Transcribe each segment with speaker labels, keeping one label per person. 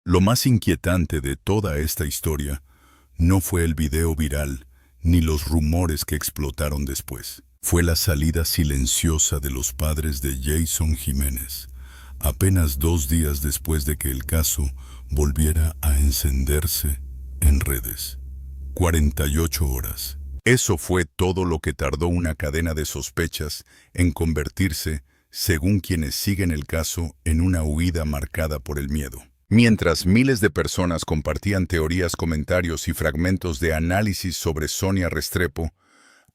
Speaker 1: Lo más inquietante de toda esta historia no fue el video viral ni los rumores que explotaron después. Fue la salida silenciosa de los padres de Jason Jiménez, apenas 2 días después de que el caso volviera a encenderse en redes. 48 horas. Eso fue todo lo que tardó una cadena de sospechas en convertirse, según quienes siguen el caso, en una huida marcada por el miedo. Mientras miles de personas compartían teorías, comentarios y fragmentos de análisis sobre Sonia Restrepo,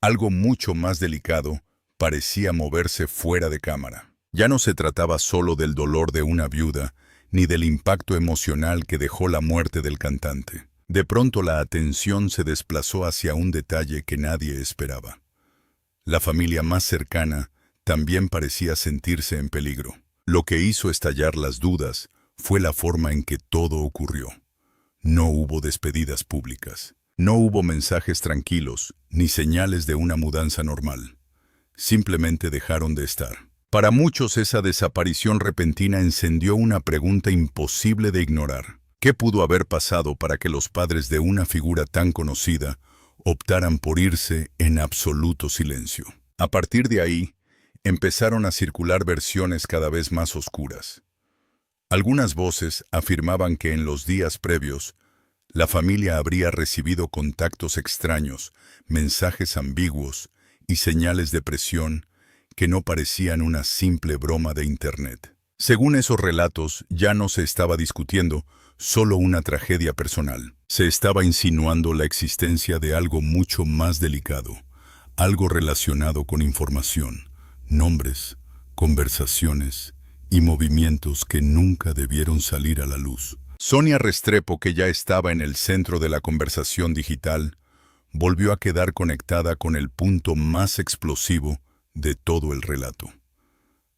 Speaker 1: algo mucho más delicado parecía moverse fuera de cámara. Ya no se trataba solo del dolor de una viuda, ni del impacto emocional que dejó la muerte del cantante. De pronto la atención se desplazó hacia un detalle que nadie esperaba. La familia más cercana también parecía sentirse en peligro. Lo que hizo estallar las dudas fue la forma en que todo ocurrió. No hubo despedidas públicas. No hubo mensajes tranquilos, ni señales de una mudanza normal. Simplemente dejaron de estar. Para muchos, esa desaparición repentina encendió una pregunta imposible de ignorar. ¿Qué pudo haber pasado para que los padres de una figura tan conocida optaran por irse en absoluto silencio? A partir de ahí, empezaron a circular versiones cada vez más oscuras. Algunas voces afirmaban que en los días previos, la familia habría recibido contactos extraños, mensajes ambiguos y señales de presión que no parecían una simple broma de Internet. Según esos relatos, ya no se estaba discutiendo solo una tragedia personal. Se estaba insinuando la existencia de algo mucho más delicado, algo relacionado con información, nombres, conversaciones y movimientos que nunca debieron salir a la luz. Sonia Restrepo, que ya estaba en el centro de la conversación digital, volvió a quedar conectada con el punto más explosivo de todo el relato: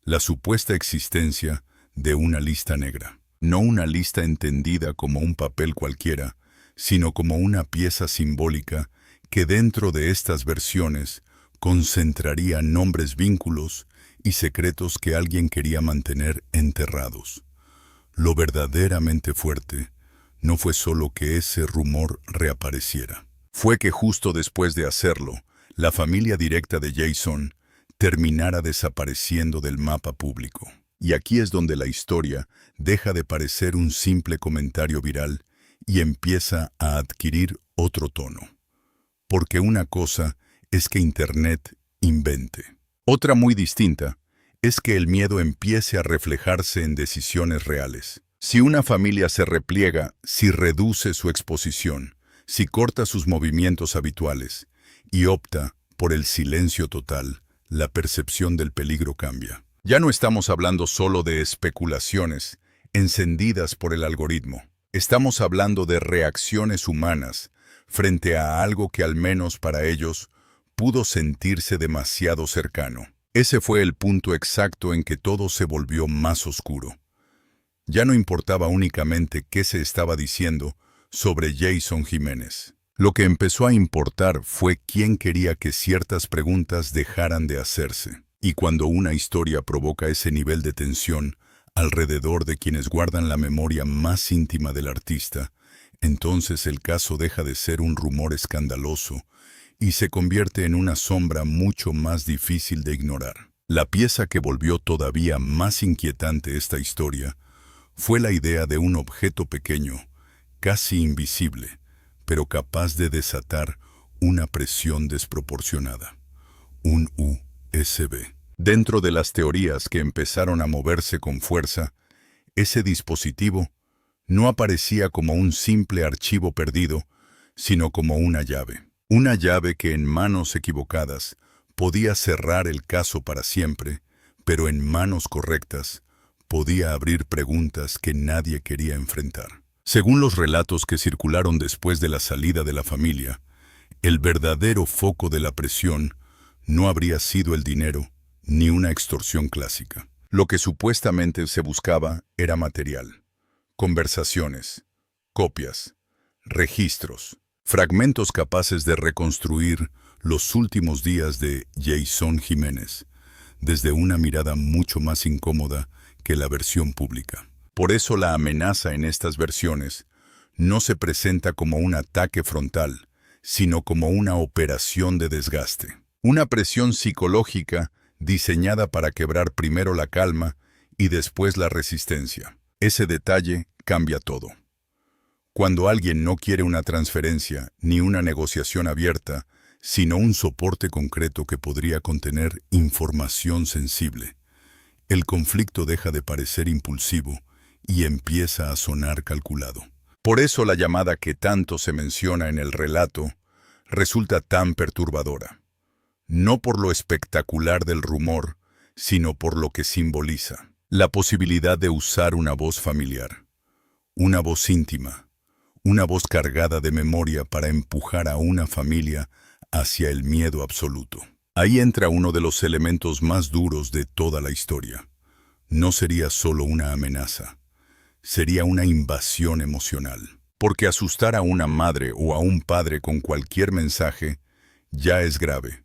Speaker 1: la supuesta existencia de una lista negra. No una lista entendida como un papel cualquiera, sino como una pieza simbólica que dentro de estas versiones concentraría nombres, vínculos y secretos que alguien quería mantener enterrados. Lo verdaderamente fuerte no fue solo que ese rumor reapareciera. Fue que justo después de hacerlo, la familia directa de Jason terminara desapareciendo del mapa público. Y aquí es donde la historia deja de parecer un simple comentario viral y empieza a adquirir otro tono. Porque una cosa es que Internet invente. Otra muy distinta es que el miedo empiece a reflejarse en decisiones reales. Si una familia se repliega, si reduce su exposición, si corta sus movimientos habituales y opta por el silencio total, la percepción del peligro cambia. Ya no estamos hablando solo de especulaciones encendidas por el algoritmo. Estamos hablando de reacciones humanas frente a algo que al menos para ellos pudo sentirse demasiado cercano. Ese fue el punto exacto en que todo se volvió más oscuro. Ya no importaba únicamente qué se estaba diciendo sobre Jason Jiménez. Lo que empezó a importar fue quién quería que ciertas preguntas dejaran de hacerse. Y cuando una historia provoca ese nivel de tensión alrededor de quienes guardan la memoria más íntima del artista, entonces el caso deja de ser un rumor escandaloso y se convierte en una sombra mucho más difícil de ignorar. La pieza que volvió todavía más inquietante esta historia fue la idea de un objeto pequeño, casi invisible, pero capaz de desatar una presión desproporcionada. Un USB. Dentro de las teorías que empezaron a moverse con fuerza, ese dispositivo no aparecía como un simple archivo perdido, sino como una llave. Una llave que en manos equivocadas podía cerrar el caso para siempre, pero en manos correctas podía abrir preguntas que nadie quería enfrentar. Según los relatos que circularon después de la salida de la familia, el verdadero foco de la presión no habría sido el dinero ni una extorsión clásica. Lo que supuestamente se buscaba era material: conversaciones, copias, registros, fragmentos capaces de reconstruir los últimos días de Jason Jiménez desde una mirada mucho más incómoda que la versión pública. Por eso la amenaza en estas versiones no se presenta como un ataque frontal, sino como una operación de desgaste. Una presión psicológica diseñada para quebrar primero la calma y después la resistencia. Ese detalle cambia todo. Cuando alguien no quiere una transferencia ni una negociación abierta, sino un soporte concreto que podría contener información sensible, el conflicto deja de parecer impulsivo y empieza a sonar calculado. Por eso la llamada que tanto se menciona en el relato resulta tan perturbadora. No por lo espectacular del rumor, sino por lo que simboliza. La posibilidad de usar una voz familiar, una voz íntima, una voz cargada de memoria para empujar a una familia hacia el miedo absoluto. Ahí entra uno de los elementos más duros de toda la historia. No sería solo una amenaza, sería una invasión emocional. Porque asustar a una madre o a un padre con cualquier mensaje ya es grave.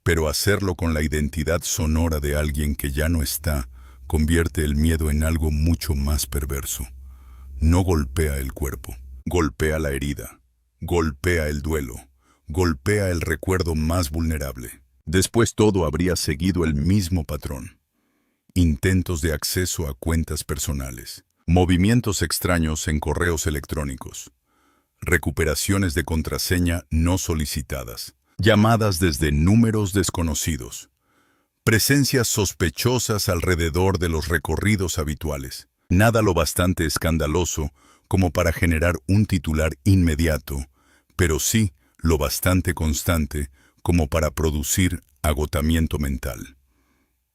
Speaker 1: Pero hacerlo con la identidad sonora de alguien que ya no está, convierte el miedo en algo mucho más perverso. No golpea el cuerpo, golpea la herida, golpea el duelo, golpea el recuerdo más vulnerable. Después todo habría seguido el mismo patrón. Intentos de acceso a cuentas personales, movimientos extraños en correos electrónicos, recuperaciones de contraseña no solicitadas, llamadas desde números desconocidos, presencias sospechosas alrededor de los recorridos habituales. Nada lo bastante escandaloso como para generar un titular inmediato, pero sí lo bastante constante como para producir agotamiento mental.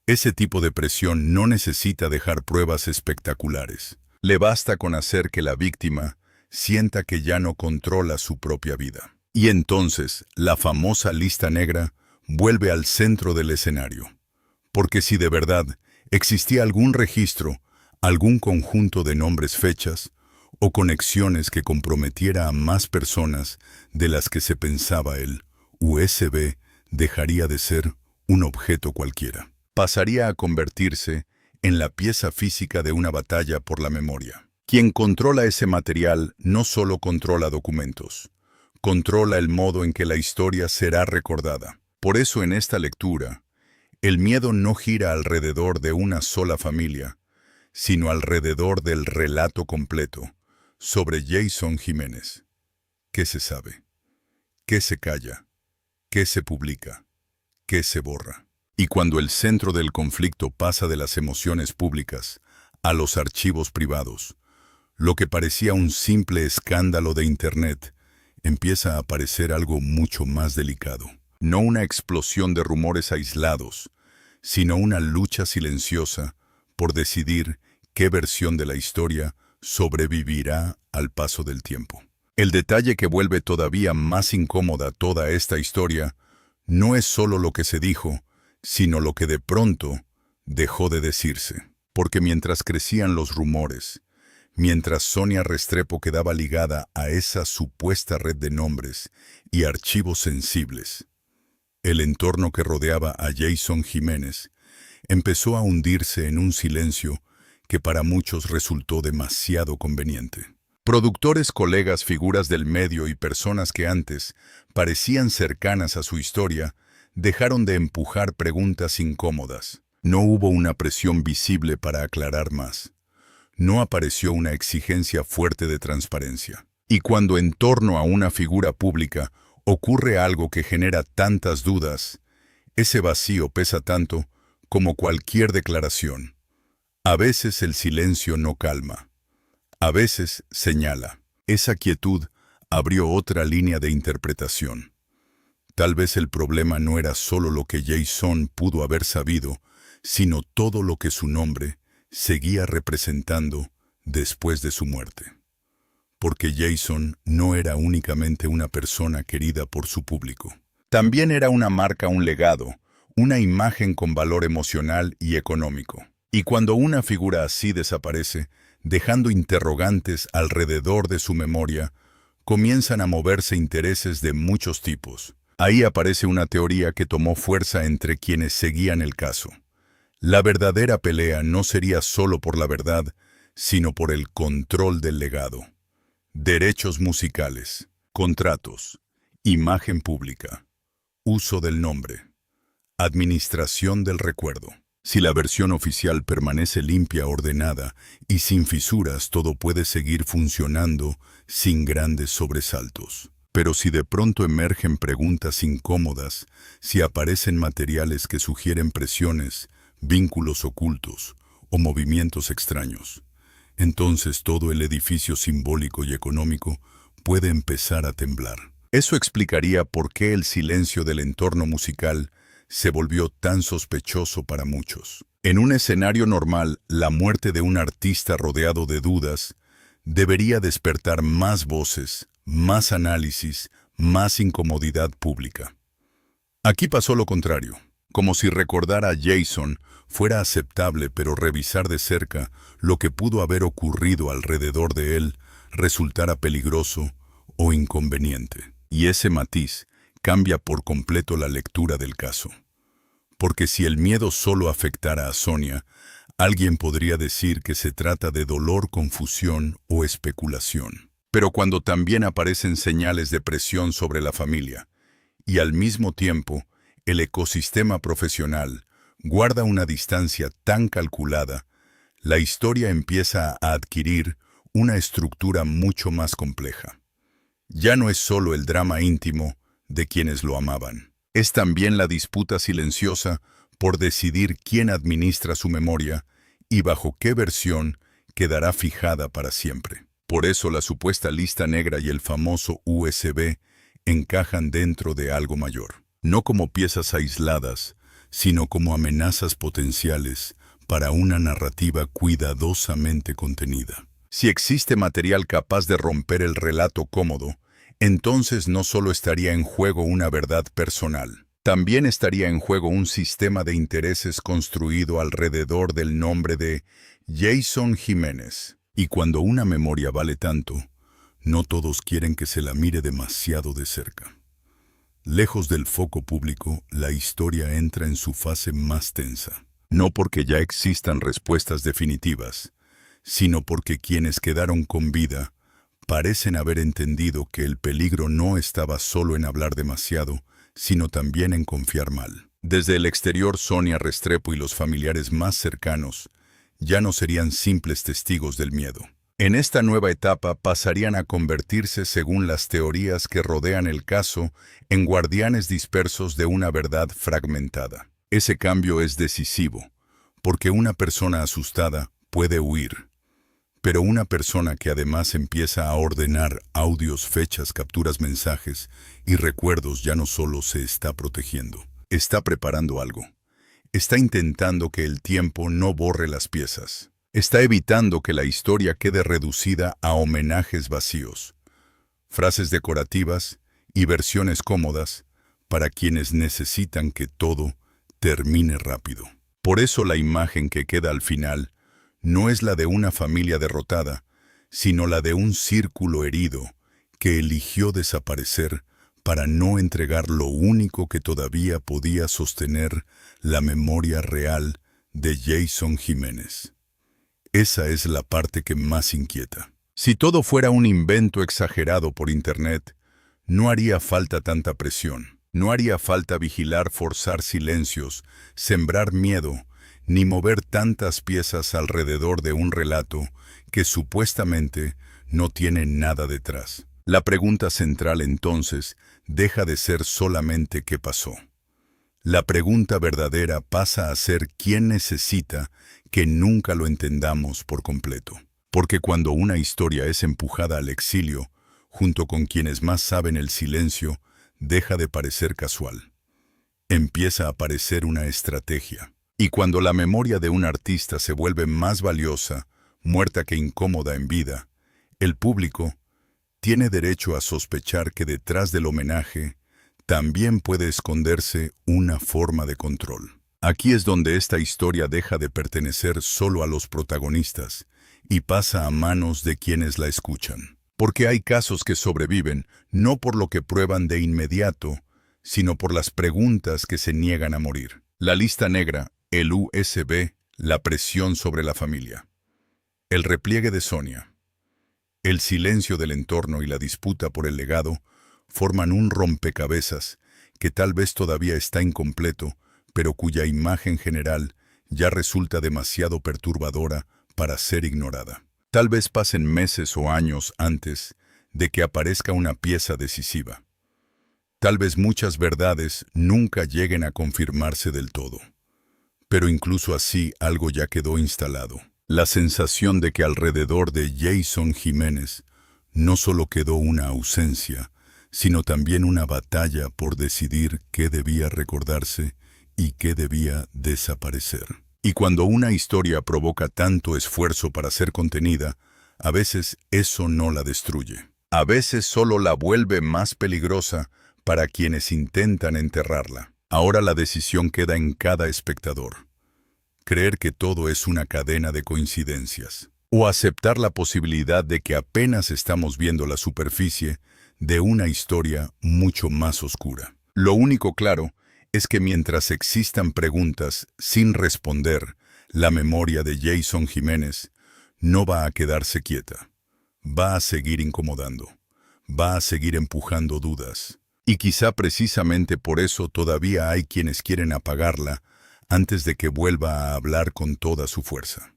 Speaker 1: Ese tipo de presión no necesita dejar pruebas espectaculares. Le basta con hacer que la víctima sienta que ya no controla su propia vida. Y entonces, la famosa lista negra vuelve al centro del escenario. Porque si de verdad existía algún registro, algún conjunto de nombres, fechas o conexiones que comprometiera a más personas de las que se pensaba, el USB dejaría de ser un objeto cualquiera. Pasaría a convertirse en la pieza física de una batalla por la memoria. Quien controla ese material no solo controla documentos, controla el modo en que la historia será recordada. Por eso en esta lectura, el miedo no gira alrededor de una sola familia, sino alrededor del relato completo sobre Jason Jiménez. ¿Qué se sabe? ¿Qué se calla? ¿Qué se publica? ¿Qué se borra? Y cuando el centro del conflicto pasa de las emociones públicas a los archivos privados, lo que parecía un simple escándalo de Internet empieza a aparecer algo mucho más delicado. No una explosión de rumores aislados, sino una lucha silenciosa por decidir qué versión de la historia sobrevivirá al paso del tiempo. El detalle que vuelve todavía más incómoda toda esta historia no es solo lo que se dijo, sino lo que de pronto dejó de decirse. Porque mientras crecían los rumores, mientras Sonia Restrepo quedaba ligada a esa supuesta red de nombres y archivos sensibles, el entorno que rodeaba a Jason Jiménez empezó a hundirse en un silencio que para muchos resultó demasiado conveniente. Productores, colegas, figuras del medio y personas que antes parecían cercanas a su historia dejaron de empujar preguntas incómodas. No hubo una presión visible para aclarar más. No apareció una exigencia fuerte de transparencia. Y cuando en torno a una figura pública ocurre algo que genera tantas dudas, ese vacío pesa tanto como cualquier declaración. A veces el silencio no calma. A veces señala. Esa quietud abrió otra línea de interpretación. Tal vez el problema no era solo lo que Jason pudo haber sabido, sino todo lo que su nombre seguía representando después de su muerte. Porque Jason no era únicamente una persona querida por su público. También era una marca, un legado, una imagen con valor emocional y económico. Y cuando una figura así desaparece, dejando interrogantes alrededor de su memoria, comienzan a moverse intereses de muchos tipos. Ahí aparece una teoría que tomó fuerza entre quienes seguían el caso. La verdadera pelea no sería solo por la verdad, sino por el control del legado. Derechos musicales, contratos, imagen pública, uso del nombre, administración del recuerdo. Si la versión oficial permanece limpia, ordenada y sin fisuras, todo puede seguir funcionando sin grandes sobresaltos. Pero si de pronto emergen preguntas incómodas, si aparecen materiales que sugieren presiones, vínculos ocultos o movimientos extraños, entonces todo el edificio simbólico y económico puede empezar a temblar. Eso explicaría por qué el silencio del entorno musical se volvió tan sospechoso para muchos. En un escenario normal, la muerte de un artista rodeado de dudas debería despertar más voces, más análisis, más incomodidad pública. Aquí pasó lo contrario, como si recordar a Jason fuera aceptable, pero revisar de cerca lo que pudo haber ocurrido alrededor de él resultara peligroso o inconveniente. Y ese matiz cambia por completo la lectura del caso. Porque si el miedo solo afectara a Sonia, alguien podría decir que se trata de dolor, confusión o especulación. Pero cuando también aparecen señales de presión sobre la familia, y al mismo tiempo el ecosistema profesional guarda una distancia tan calculada, la historia empieza a adquirir una estructura mucho más compleja. Ya no es solo el drama íntimo de quienes lo amaban. Es también la disputa silenciosa por decidir quién administra su memoria y bajo qué versión quedará fijada para siempre. Por eso la supuesta lista negra y el famoso USB encajan dentro de algo mayor. No como piezas aisladas, sino como amenazas potenciales para una narrativa cuidadosamente contenida. Si existe material capaz de romper el relato cómodo, entonces no solo estaría en juego una verdad personal, también estaría en juego un sistema de intereses construido alrededor del nombre de Jason Jiménez. Y cuando una memoria vale tanto, no todos quieren que se la mire demasiado de cerca. Lejos del foco público, la historia entra en su fase más tensa. No porque ya existan respuestas definitivas, sino porque quienes quedaron con vida parecen haber entendido que el peligro no estaba solo en hablar demasiado, sino también en confiar mal. Desde el exterior, Sonia Restrepo y los familiares más cercanos ya no serían simples testigos del miedo. En esta nueva etapa pasarían a convertirse, según las teorías que rodean el caso, en guardianes dispersos de una verdad fragmentada. Ese cambio es decisivo, porque una persona asustada puede huir, pero una persona que además empieza a ordenar audios, fechas, capturas, mensajes y recuerdos ya no solo se está protegiendo, está preparando algo. Está intentando que el tiempo no borre las piezas. Está evitando que la historia quede reducida a homenajes vacíos, frases decorativas y versiones cómodas para quienes necesitan que todo termine rápido. Por eso la imagen que queda al final no es la de una familia derrotada, sino la de un círculo herido que eligió desaparecer para no entregar lo único que todavía podía sostener la memoria real de Jason Jiménez. Esa es la parte que más inquieta. Si todo fuera un invento exagerado por Internet, no haría falta tanta presión, no haría falta vigilar, forzar silencios, sembrar miedo, ni mover tantas piezas alrededor de un relato que supuestamente no tiene nada detrás. La pregunta central entonces deja de ser solamente qué pasó. La pregunta verdadera pasa a ser quién necesita que nunca lo entendamos por completo. Porque cuando una historia es empujada al exilio, junto con quienes más saben el silencio, deja de parecer casual. Empieza a parecer una estrategia. Y cuando la memoria de un artista se vuelve más valiosa, muerta que incómoda en vida, el público tiene derecho a sospechar que detrás del homenaje también puede esconderse una forma de control. Aquí es donde esta historia deja de pertenecer solo a los protagonistas y pasa a manos de quienes la escuchan. Porque hay casos que sobreviven no por lo que prueban de inmediato, sino por las preguntas que se niegan a morir. La lista negra, el USB, la presión sobre la familia. El repliegue de Sonia. El silencio del entorno y la disputa por el legado forman un rompecabezas que tal vez todavía está incompleto, pero cuya imagen general ya resulta demasiado perturbadora para ser ignorada. Tal vez pasen meses o años antes de que aparezca una pieza decisiva. Tal vez muchas verdades nunca lleguen a confirmarse del todo. Pero incluso así algo ya quedó instalado. La sensación de que alrededor de Jason Jiménez no solo quedó una ausencia, sino también una batalla por decidir qué debía recordarse y qué debía desaparecer. Y cuando una historia provoca tanto esfuerzo para ser contenida, a veces eso no la destruye. A veces solo la vuelve más peligrosa para quienes intentan enterrarla. Ahora la decisión queda en cada espectador. Creer que todo es una cadena de coincidencias, o aceptar la posibilidad de que apenas estamos viendo la superficie de una historia mucho más oscura. Lo único claro es que mientras existan preguntas sin responder, la memoria de Jason Jiménez no va a quedarse quieta. Va a seguir incomodando, va a seguir empujando dudas. Y quizá precisamente por eso todavía hay quienes quieren apagarla antes de que vuelva a hablar con toda su fuerza.